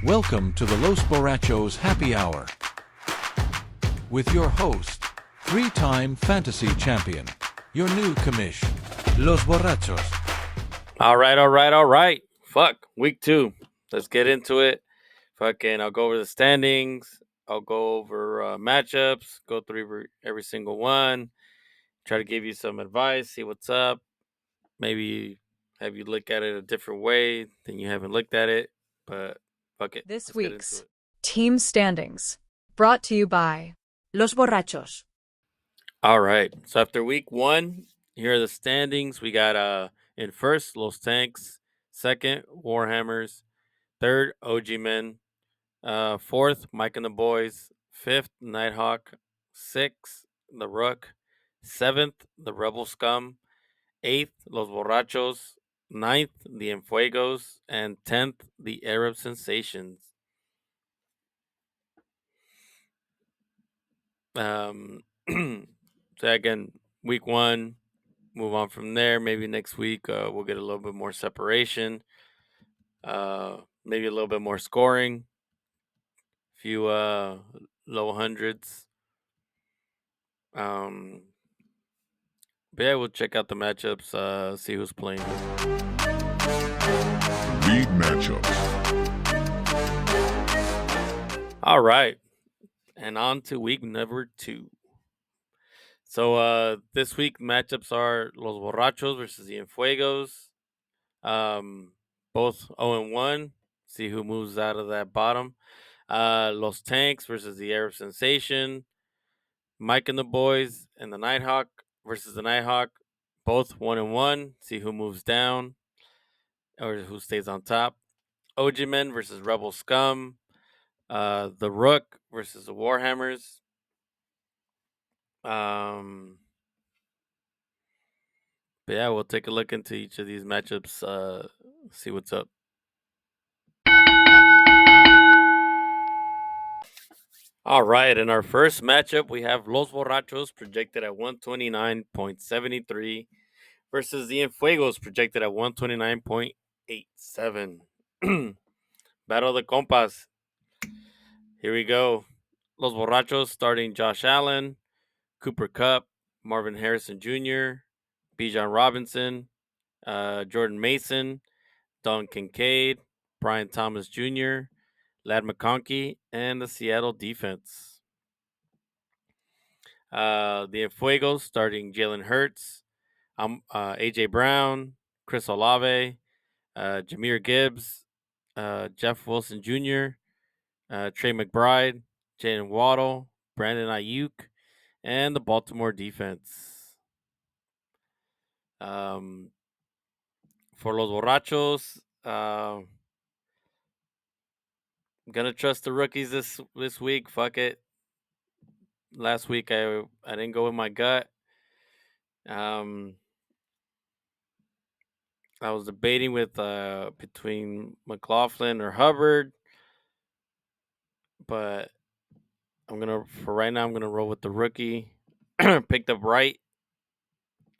Welcome to the Los Borrachos Happy Hour with your host, three-time fantasy champion, your new commish, Los Borrachos. All right. Fuck, week 2. Let's get into it. I'll go over the standings. I'll go over matchups, go through every single one, try to give you some advice, see what's up. Maybe have you look at it a different way than you haven't looked at it. But fuck it. This Let's get into week's it. team standings brought to you by Los Borrachos. All right. So after week 1, here are the standings. We got in first, Los Tanks. Second, Warhammers. Third, OG Men. Fourth, Mike and the Boys. Fifth, Nighthawk. Sixth, The Rook. Seventh, The Rebel Scum. Eighth, Los Borrachos. Ninth, The Enfuegos. And 10th, The Arab Sensations. So again, week 1, move on from there. Maybe next week we'll get a little bit more separation. Maybe a little bit more scoring. Few low hundreds. But yeah, we'll check out the matchups, see who's playing who. League matchups. All right. And on to week number 2. So this week matchups are Los Borrachos versus the Enfuegos. Both 0-1. See who moves out of that bottom. Los Tanks versus the Arab Sensation. Mike and the Boys and the Nighthawk versus the Nighthawk. Both 1-1. See who moves down or who stays on top. OG Men versus Rebel Scum. The Rook versus the Warhammers. But yeah, we'll take a look into each of these matchups, see what's up. All right, in our first matchup, we have Los Borrachos projected at 129.73 versus the Enfuegos projected at 129.87. Battle of the Compas. Here we go. Los Borrachos starting Josh Allen, Cooper Kupp, Marvin Harrison Jr., Bijan Robinson, Jordan Mason, Don Kincaid, Brian Thomas Jr., Lad McConkey, and the Seattle defense. The Enfuegos starting Jalen Hurts, AJ Brown, Chris Olave, Jameer Gibbs, Jeff Wilson Jr., Trey McBride, Jalen Waddle, Brandon Ayuk, and the Baltimore defense. For Los Borrachos, I'm gonna trust the rookies this week. Fuck it. Last week I didn't go with my gut. I was debating with between McLaughlin or Hubbard, but I'm gonna roll with the rookie. Picked up right.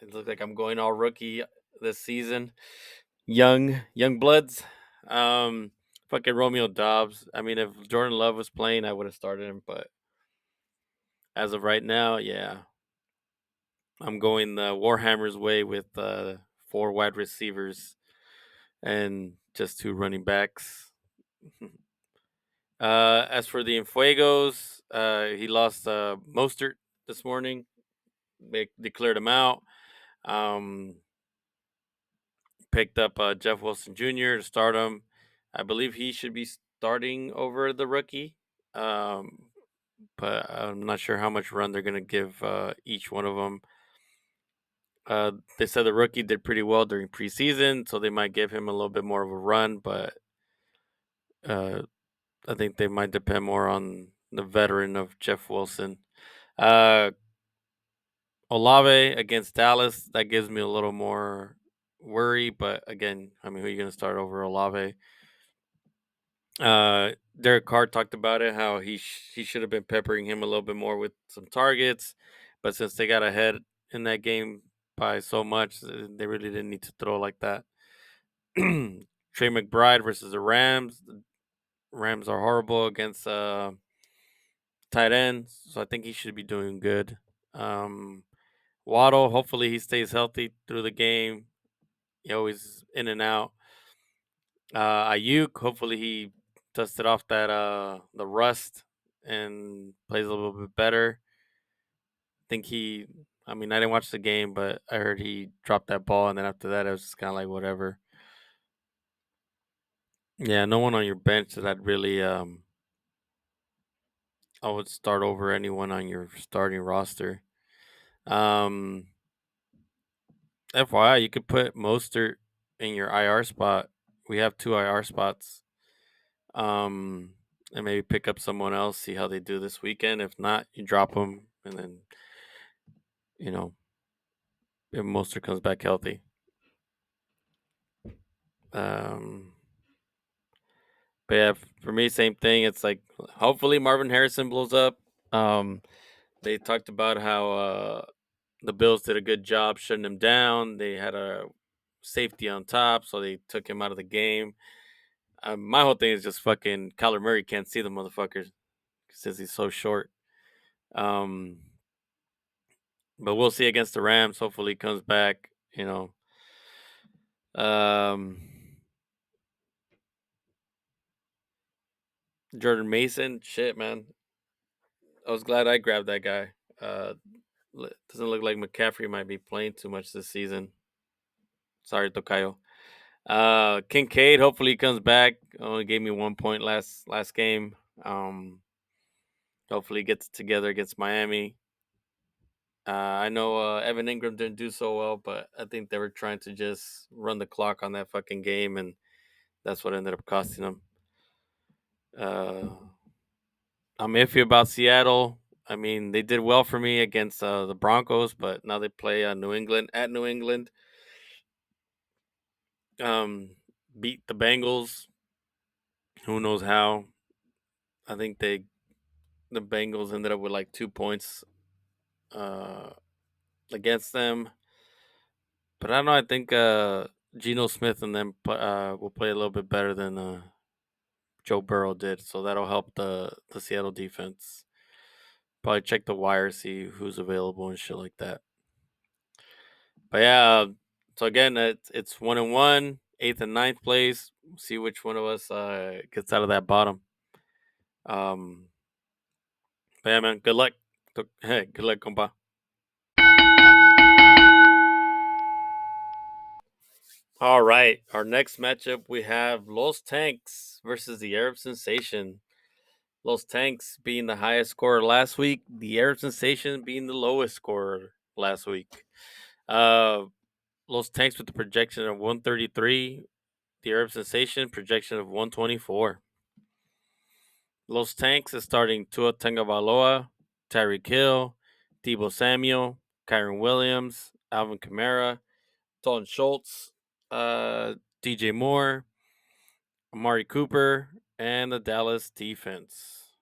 It looks like I'm going all rookie this season. Young bloods. Fucking Romeo Dobbs. I mean, if Jordan Love was playing, I would have started him, but as of right now, yeah, I'm going the Warhammer's way with 4 wide receivers and just 2 running backs. As for the Enfuegos, he lost Mostert this morning. They declared him out. Picked up Jeff Wilson Jr. to start him. I believe he should be starting over the rookie. But I'm not sure how much run they're going to give each one of them. They said the rookie did pretty well during preseason, so they might give him a little bit more of a run, but I think they might depend more on the veteran of Jeff Wilson. Olave against Dallas, that gives me a little more worry, but again, I mean, who are you going to start over Olave? Derek Carr talked about it, how he should have been peppering him a little bit more with some targets, but since they got ahead in that game by so much, they really didn't need to throw like that. Trey McBride versus the Rams. The Rams are horrible against tight ends, so I think he should be doing good. Um, Waddle, hopefully he stays healthy through the game. He always in and out. Ayuk, hopefully he dusted off that the rust and plays a little bit better. Think he. I mean, I didn't watch the game, but I heard he dropped that ball, and then after that, it was just kind of like whatever. Yeah, no one on your bench that I'd really. I would start over anyone on your starting roster. Um, FYI, you could put Mostert in your IR spot. We have 2 IR spots. And maybe pick up someone else, see how they do this weekend. If not, you drop them, and then you know if Mostert comes back healthy. Um, but yeah, for me, same thing. It's like hopefully Marvin Harrison blows up. Um, they talked about how the Bills did a good job shutting him down. They had a safety on top, so they took him out of the game. My whole thing is just fucking Kyler Murray can't see the motherfuckers since he's so short. Um, but we'll see against the Rams. Hopefully, he comes back. Um, Jordan Mason, shit, man. I was glad I grabbed that guy. Uh, doesn't look like McCaffrey might be playing too much this season. Sorry, Tokayo. Kincaid, hopefully he comes back. Only gave me 1 point last game. Hopefully he gets it together against Miami. I know Evan Ingram didn't do so well, but I think they were trying to just run the clock on that fucking game, and that's what ended up costing them. I'm iffy about Seattle. I mean, they did well for me against the Broncos, but now they play New England at New England. Beat the Bengals. Who knows how? I think the Bengals ended up with like 2 points against them. But I don't know. I think Geno Smith and them will play a little bit better than Joe Burrow did, so that'll help the Seattle defense. Probably check the wire, see who's available and shit like that. But yeah, so again, it's 1-1, 8th and 9th place. See which one of us gets out of that bottom. But yeah, man, good luck. Hey, good luck, compa. All right, our next matchup we have Los Tanks versus the Arab Sensation. Los Tanks being the highest scorer last week, the Arab Sensation being the lowest scorer last week. Los Tanks with the projection of 133, the Arab Sensation projection of 124. Los Tanks is starting Tua Tagovailoa, Tyreek Hill, Deebo Samuel, Kyron Williams, Alvin Kamara, Dalton Schultz, DJ Moore, Amari Cooper, and the Dallas defense.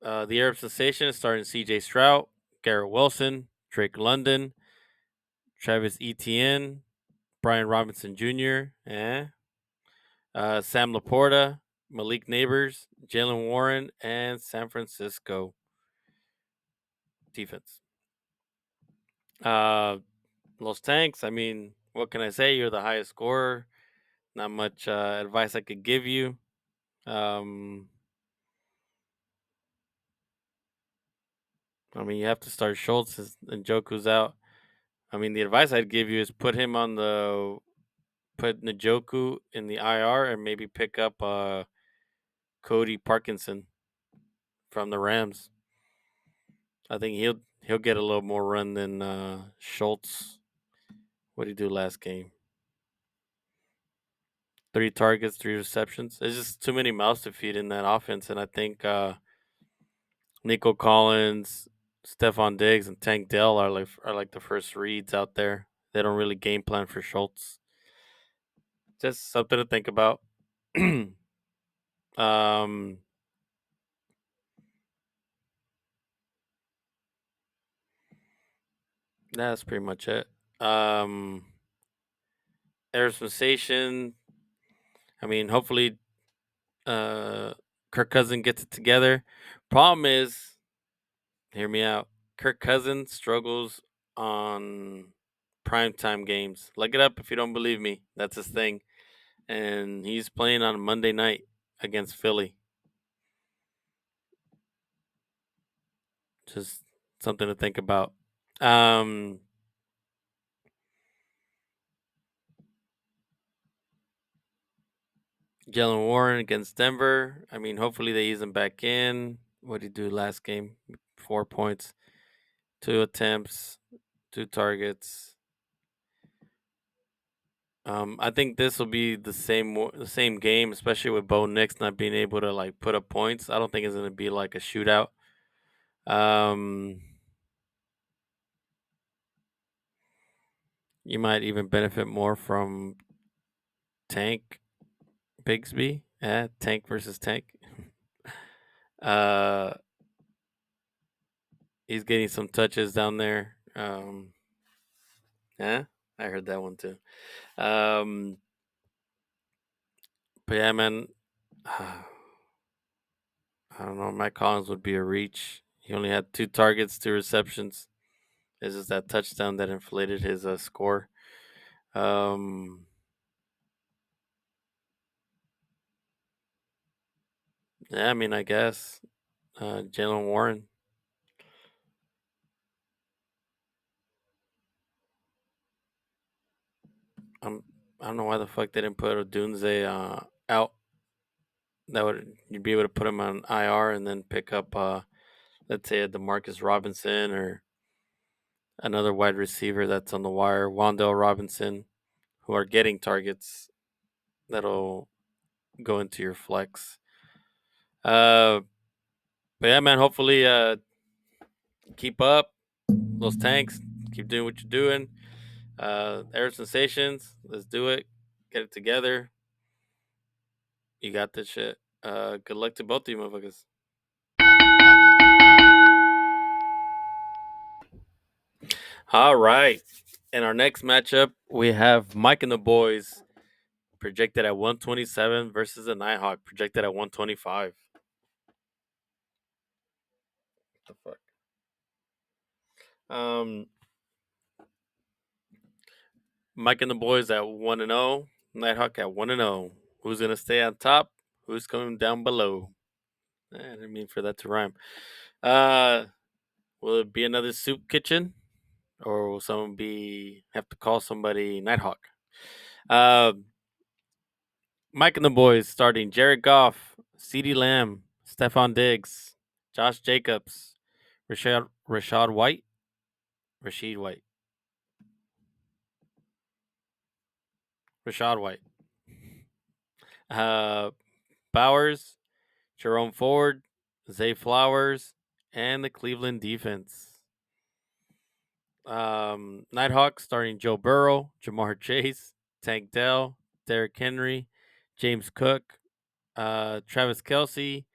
The Arab Sensation is starting CJ Stroud, Garrett Wilson, Drake London, Travis Etienne, Brian Robinson Jr., Sam Laporta, Malik Neighbors, Jalen Warren, and San Francisco defense. Los Tanks, I mean, what can I say? You're the highest scorer. Not much advice I could give you. I mean, you have to start Schultz and Njoku's out. I mean, the advice I'd give you is put Njoku in the IR and maybe pick up Cody Parkinson from the Rams. I think he'll get a little more run than Schultz. What did he do last game? 3 targets, 3 receptions. There's just too many mouths to feed in that offense, and I think Nico Collins, Stephon Diggs, and Tank Dell are like the first reads out there. They don't really game plan for Schultz. Just something to think about. That's pretty much it. Air Sensation. I mean, hopefully Uh, Kirk Cousins gets it together. Problem is, hear me out. Kirk Cousins struggles on primetime games. Look it up if you don't believe me. That's his thing. And he's playing on Monday night against Philly. Just something to think about. Um, Jalen Warren against Denver. I mean, hopefully they ease him back in. What did he do last game? 4 points, 2 attempts, 2 targets. I think this will be the same game, especially with Bo Nix not being able to like put up points. I don't think it's going to be like a shootout. Um, you might even benefit more from Tank Bigsby. Yeah, Tank versus Tank. uh, he's getting some touches down there. Yeah, I heard that one too. Um, but yeah, man, I don't know. Mike Collins would be a reach. He only had 2 targets, 2 receptions. It's just that touchdown that inflated his score. Um, yeah, I mean, I guess Jalen Warren. I don't know why the fuck they didn't put Odunze out. That would you'd be able to put him on IR and then pick up, let's say, a Demarcus Robinson or another wide receiver that's on the wire, Wandell Robinson, who are getting targets that'll go into your flex. Uh, but yeah, man. Hopefully, keep up those tanks. Keep doing what you're doing. Air sensations. Let's do it. Get it together. You got this shit. Good luck to both of you, motherfuckers. All right. In our next matchup, we have Mike and the boys projected at 127 versus the Nighthawk projected at 125. What the fuck? Mike and the boys at 1-0. Nighthawk at 1-0. Who's gonna stay on top? Who's coming down below? I didn't mean for that to rhyme. Uh, will it be another soup kitchen, or will someone be have to call somebody Nighthawk? Uh, Mike and the boys starting Jared Goff, CeeDee Lamb, Stephon Diggs, Josh Jacobs, Rashad White, Rashid White, Rashad White, uh, Bowers, Jerome Ford, Zay Flowers, and the Cleveland defense. Nighthawks starting Joe Burrow, Jamar Chase, Tank Dell, Derrick Henry, James Cook, Travis Kelsey,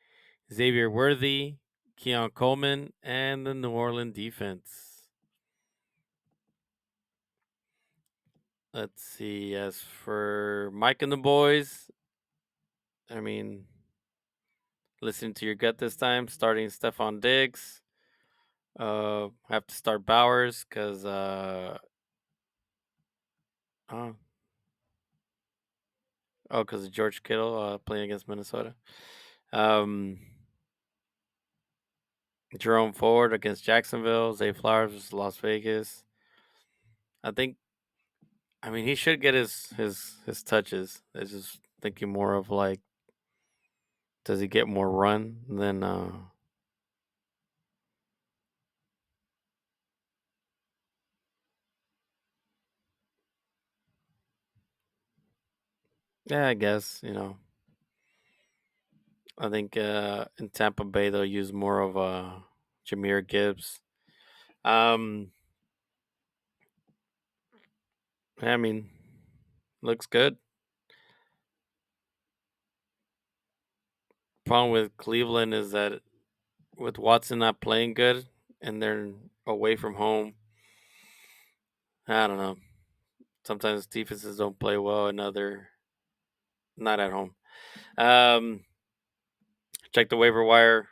Xavier Worthy, Keon Coleman, and the New Orleans defense. Let's see. As for Mike and the boys, I mean, listening to your gut this time, starting Stephon Diggs. Have to start Bowers because oh, because of George Kittle playing against Minnesota. Um, Jerome Ford against Jacksonville. Zay Flowers versus Las Vegas. I think. I mean, he should get his touches. I just thinking more of like, does he get more run than? Yeah, I guess I think in Tampa Bay they'll use more of Jameer Gibbs. Um, I mean, looks good. Problem with Cleveland is that with Watson not playing good and they're away from home, I don't know. Sometimes defenses don't play well and other not at home. Um, check the waiver wire.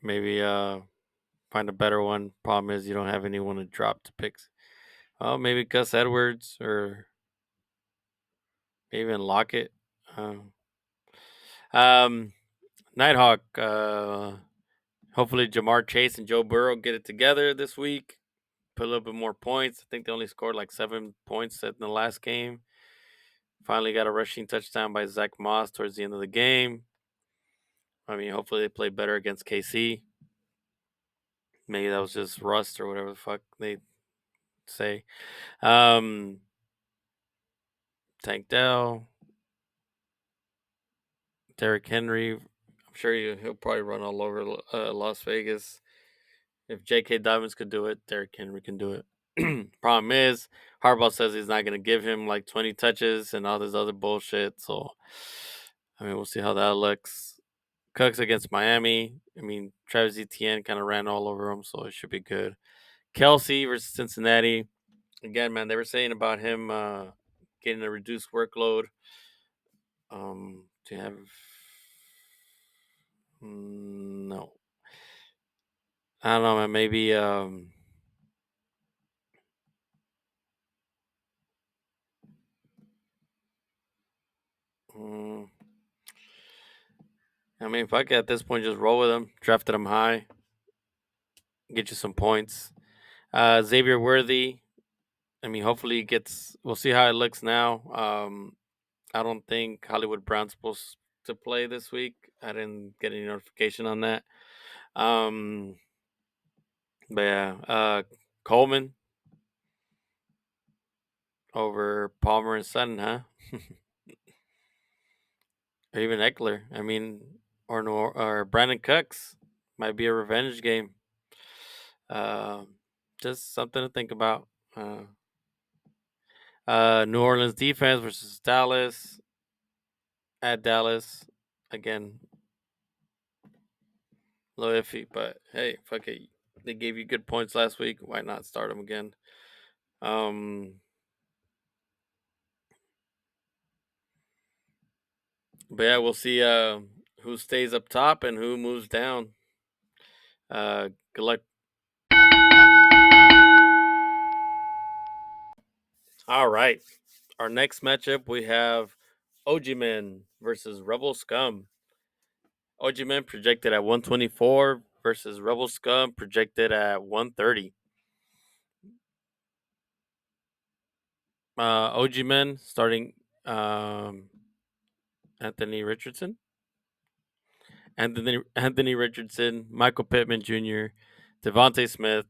Maybe find a better one. Problem is you don't have anyone to drop to picks. Oh, maybe Gus Edwards or even Lockett. Nighthawk. Hopefully Jamar Chase and Joe Burrow get it together this week. Put a little bit more points. I think they only scored like 7 points in the last game. Finally got a rushing touchdown by Zach Moss towards the end of the game. I mean, hopefully they play better against KC. Maybe that was just rust or whatever the fuck they say. Tank Dell, Derrick Henry. I'm sure he'll probably run all over Las Vegas. If J.K. Dobbins could do it, Derrick Henry can do it. Problem is, Harbaugh says he's not going to give him like 20 touches and all this other bullshit. So, I mean, we'll see how that looks. Cooks against Miami. I mean, Travis Etienne kind of ran all over him, so it should be good. Kelsey versus Cincinnati. Again, man, they were saying about him getting a reduced workload. Do you have? No. I don't know, man. Maybe I mean, fuck it, at this point, just roll with him. Drafted him high. Get you some points. Xavier Worthy. I mean, hopefully he gets. We'll see how it looks now. I don't think Hollywood Brown's supposed to play this week. I didn't get any notification on that. But yeah, Coleman over Palmer and Sutton, huh? Or even Eckler. I mean, or Brandon Cooks might be a revenge game. Just something to think about. New Orleans defense versus Dallas. At Dallas, again, a little iffy, but hey, fuck it. They gave you good points last week. Why not start them again? But yeah, we'll see who stays up top and who moves down. Good luck. All right. Our next matchup, we have OG Men versus Rebel Scum. OG Men projected at 124 versus Rebel Scum projected at 130. OG Men starting Anthony Richardson, Michael Pittman Jr., Devontae Smith,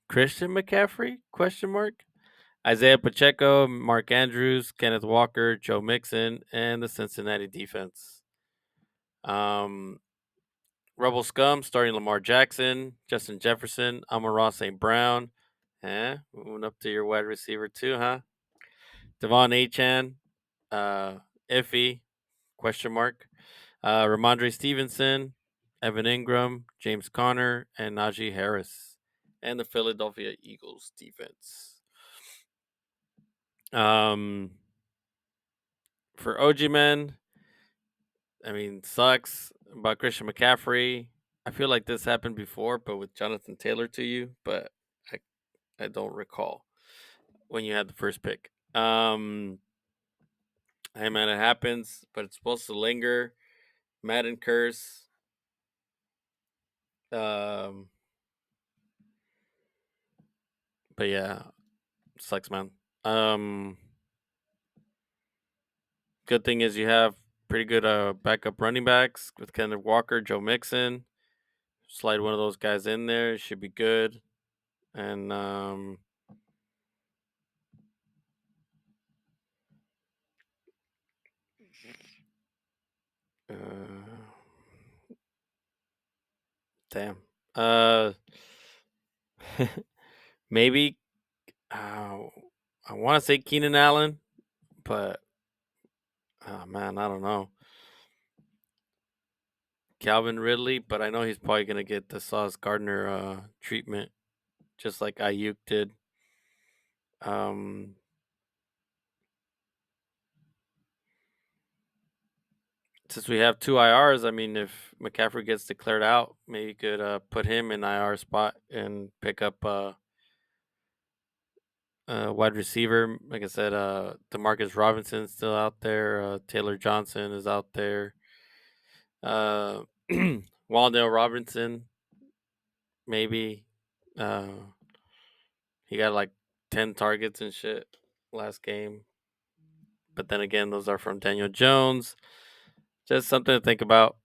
Christian McCaffrey? Question mark. Isaiah Pacheco, Mark Andrews, Kenneth Walker, Joe Mixon, and the Cincinnati defense. Rebel Scum starting Lamar Jackson, Justin Jefferson, Amon-Ra St. Brown. Moving up to your wide receiver too, huh? Devon Achane, iffy, question mark. Ramondre Stevenson, Evan Ingram, James Conner, and Najee Harris, and the Philadelphia Eagles defense. For OG Men, I mean, sucks about Christian McCaffrey. I feel like this happened before, but with Jonathan Taylor to you, but I don't recall when you had the first pick. Hey man, it happens, but it's supposed to linger. Madden curse. But yeah, sucks, man. Good thing is you have pretty good backup running backs with Kenneth Walker, Joe Mixon. Slide one of those guys in there, should be good. And damn. Maybe I want to say Keenan Allen, but oh man, I don't know. Calvin Ridley, but I know he's probably gonna get the Sauce Gardner treatment, just like Ayuk did. since we have two IRs, I mean, if McCaffrey gets declared out, maybe you could put him in IR spot and pick up wide receiver. Like I said, Demarcus Robinson's still out there. Taylor Johnson is out there. Uh, Wandale Robinson, maybe. He got like 10 targets and shit last game. But then again, those are from Daniel Jones. Just something to think about.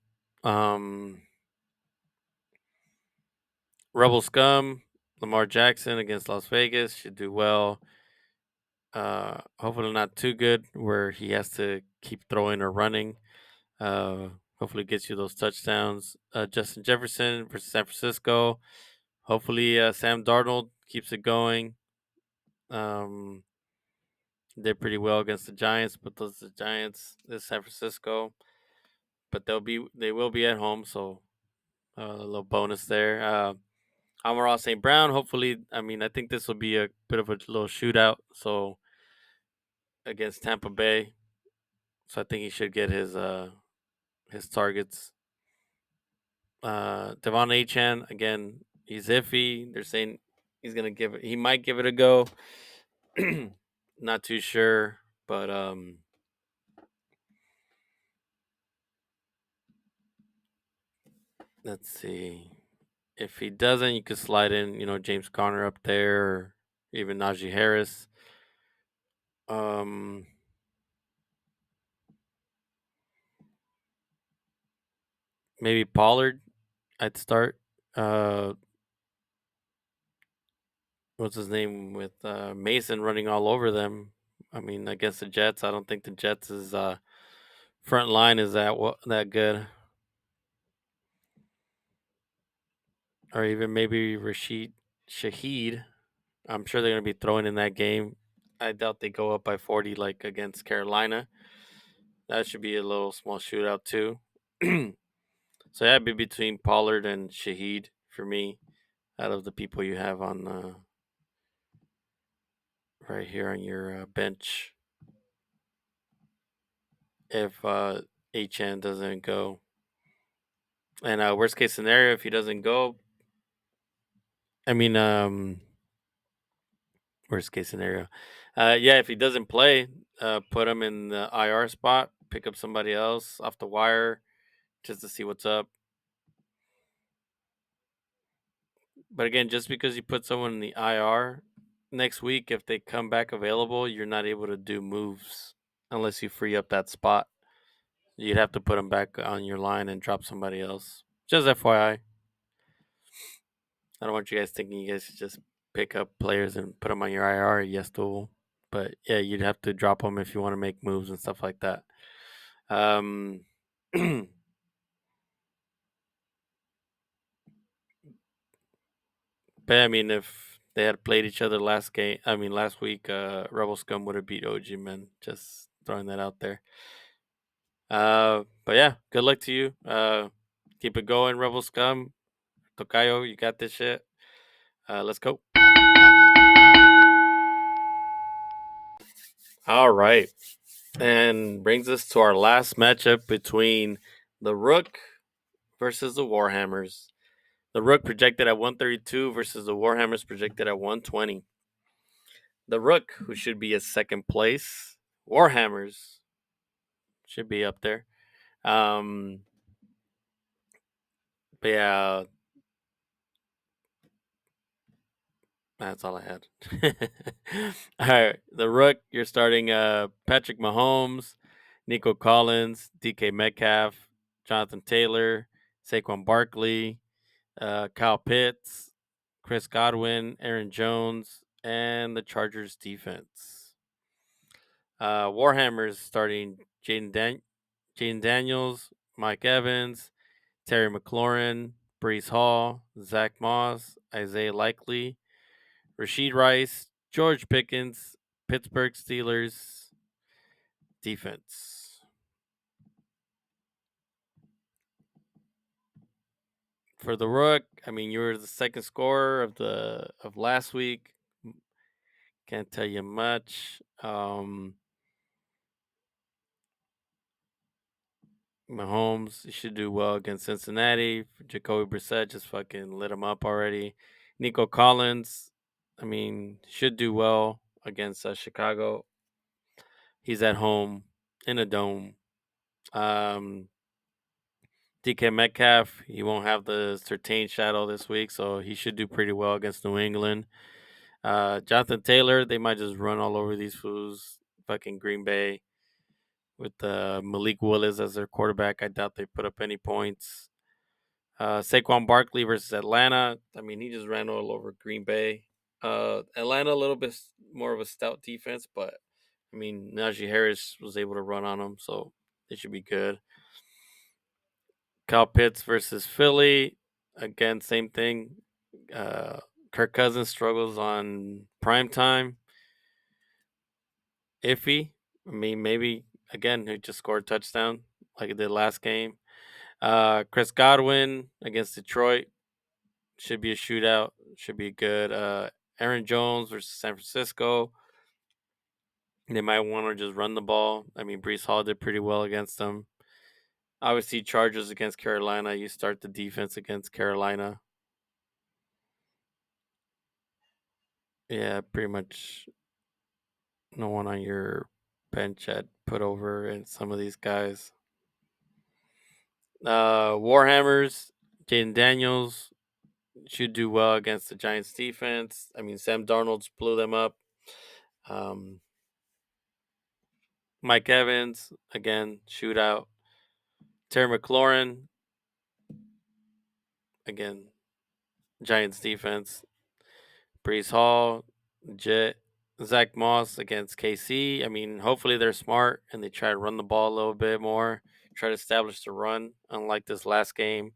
Rebel Scum, Lamar Jackson against Las Vegas should do well. Hopefully not too good where he has to keep throwing or running. Hopefully gets you those touchdowns. Justin Jefferson versus San Francisco. Hopefully Sam Darnold keeps it going. Did pretty well against the Giants, but those are the Giants. This San Francisco, but they will be at home, so a little bonus there. Amon-Ra St. Brown. Hopefully, I mean, I think this will be a bit of a little shootout. So against Tampa Bay, so I think he should get his targets. Devon Achan again, he's iffy. They're saying he might give it a go. Not too sure, but let's see. If he doesn't, you could slide in, James Conner up there, or even Najee Harris. Maybe Pollard. I'd start. What's his name with Mason running all over them? I mean, against the Jets, I don't think the Jets' front line is that good. Or even maybe Rashid Shaheed. I'm sure they're going to be throwing in that game. I doubt they go up by 40 like against Carolina. That should be a little small shootout too. So that'd be between Pollard and Shaheed for me, out of the people you have on right here on your bench. If HN doesn't go, and worst case scenario, if he doesn't go, I mean, worst case scenario, yeah, if he doesn't play, put him in the IR spot, pick up somebody else off the wire, just to see what's up. But again, just because you put someone in the IR, next week, if they come back available, you're not able to do moves unless you free up that spot. You'd have to put them back on your line and drop somebody else. Just FYI. I don't want you guys thinking you guys should just pick up players and put them on your IR. Yes, to. But yeah, you'd have to drop them if you want to make moves and stuff like that. But I mean, if they had played each other last week, Rebel Scum would have beat OG Man. Just throwing that out there. But yeah, good luck to you. Keep it going, Rebel Scum. Tocayo, you got this shit. Let's go. All right. And brings us to our last matchup between the Rook versus the Warhammers. The Rook projected at 132 versus the Warhammers projected at 120. The Rook, who should be at second place, Warhammers should be up there. But yeah, that's all I had. All right, the Rook, you're starting Patrick Mahomes, Nico Collins, DK Metcalf, Jonathan Taylor, Saquon Barkley, Kyle Pitts, Chris Godwin, Aaron Jones, and the Chargers defense. Warhammers starting Jaden Daniels, Mike Evans, Terry McLaurin, Brees Hall, Zach Moss, Isaiah Likely, Rashid Rice, George Pickens, Pittsburgh Steelers defense. For the Rook, I mean, you were the second scorer of last week. Can't tell you much. Mahomes, he should do well against Cincinnati. Jacoby Brissett just fucking lit him up already. Nico Collins, I mean, should do well against Chicago. He's at home in a dome. DK Metcalf, he won't have the Surtain shadow this week, so he should do pretty well against New England. Jonathan Taylor, they might just run all over these fools. Fucking Green Bay with Malik Willis as their quarterback. I doubt they put up any points. Saquon Barkley versus Atlanta. I mean, he just ran all over Green Bay. Atlanta, a little bit more of a stout defense, but I mean, Najee Harris was able to run on them, so they should be good. Kyle Pitts versus Philly. Again, same thing. Kirk Cousins struggles on prime time. Iffy. I mean, maybe again he just scored a touchdown like he did last game. Chris Godwin against Detroit should be a shootout. Should be good. Aaron Jones versus San Francisco. They might want to just run the ball. I mean, Brees Hall did pretty well against them. Obviously, Chargers against Carolina. You start the defense against Carolina. Yeah, pretty much no one on your bench at put over and some of these guys. Warhammers, Jaden Daniels should do well against the Giants defense. I mean, Sam Darnold blew them up. Mike Evans, again, shootout. Terry McLaurin, again, Giants defense. Brees Hall, Jet, Zach Moss against KC. I mean, hopefully they're smart and they try to run the ball a little bit more, try to establish the run, unlike this last game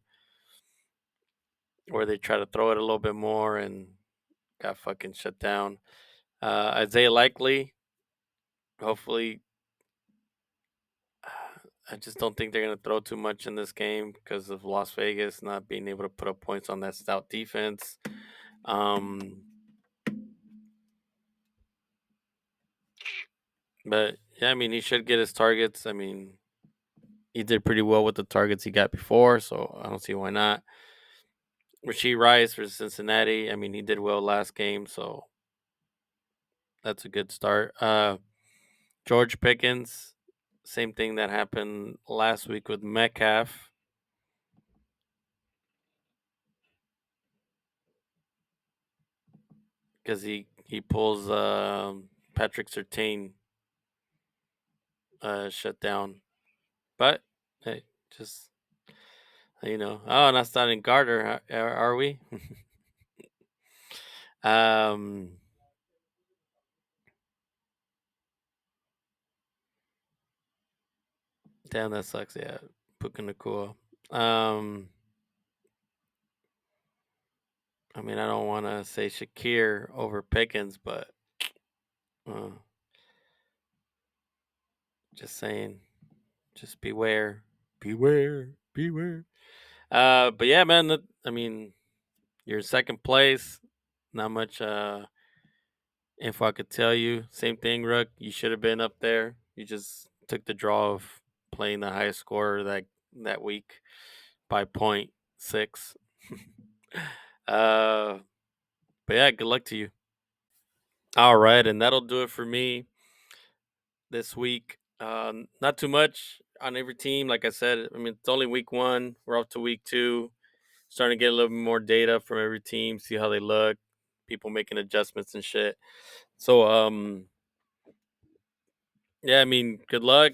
where they try to throw it a little bit more and got fucking shut down. Isaiah Likely, hopefully. I just don't think they're going to throw too much in this game because of Las Vegas not being able to put up points on that stout defense. But yeah, I mean, he should get his targets. I mean, he did pretty well with the targets he got before, so I don't see why not. Rasheed Rice for Cincinnati. I mean, he did well last game, so that's a good start. George Pickens, same thing that happened last week with Metcalf. Because he pulls Patrick Surtain shut down. But hey, just not starting Carter, are we? Damn, that sucks. Yeah, Puka Nakua. I mean, I don't want to say Shakir over Pickens, but just saying, just beware, beware, beware. But yeah, man. I mean, you're in second place. Not much info I could tell you. Same thing, Rook. You should have been up there. You just took the draw of playing the highest scorer that week by 0.6. But yeah, good luck to you. All right, and that'll do it for me this week. Not too much on every team. Like I said, I mean, it's only week one. We're up to week two. Starting to get a little bit more data from every team, see how they look, people making adjustments and shit. So, yeah, I mean, good luck.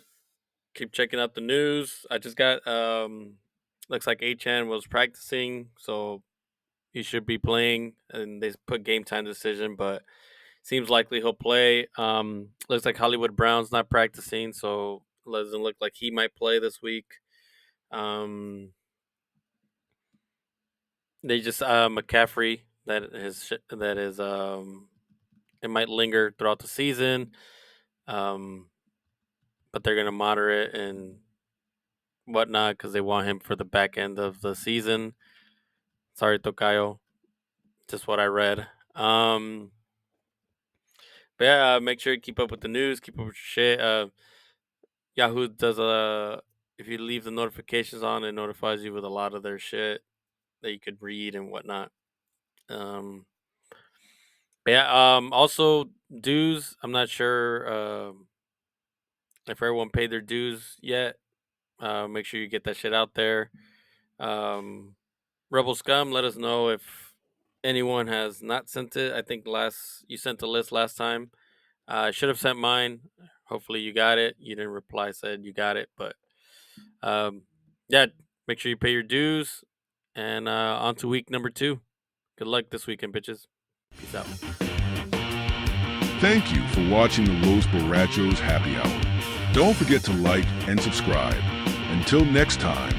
Keep checking out the news. I just got, looks like Achan was practicing, so he should be playing. And they put game time decision, but seems likely he'll play. Looks like Hollywood Brown's not practicing, so it doesn't look like he might play this week. They just McCaffrey that is it might linger throughout the season, but they're gonna monitor it and whatnot because they want him for the back end of the season. Sorry, Tocayo, just what I read. But yeah, make sure you keep up with the news, keep up with your shit. Yahoo does if you leave the notifications on, it notifies you with a lot of their shit that you could read and whatnot. But yeah, also dues. I'm not sure if everyone paid their dues yet. Make sure you get that shit out there. Rebel Scum, let us know if anyone has not sent it. I think you sent the list last time. I should have sent mine. Hopefully you got it. You didn't reply, said you got it, but yeah, make sure you pay your dues. And on to week number 2. Good luck this weekend, bitches. Peace out. Thank you for watching the Los Borrachos Happy Hour. Don't forget to like and subscribe. Until next time,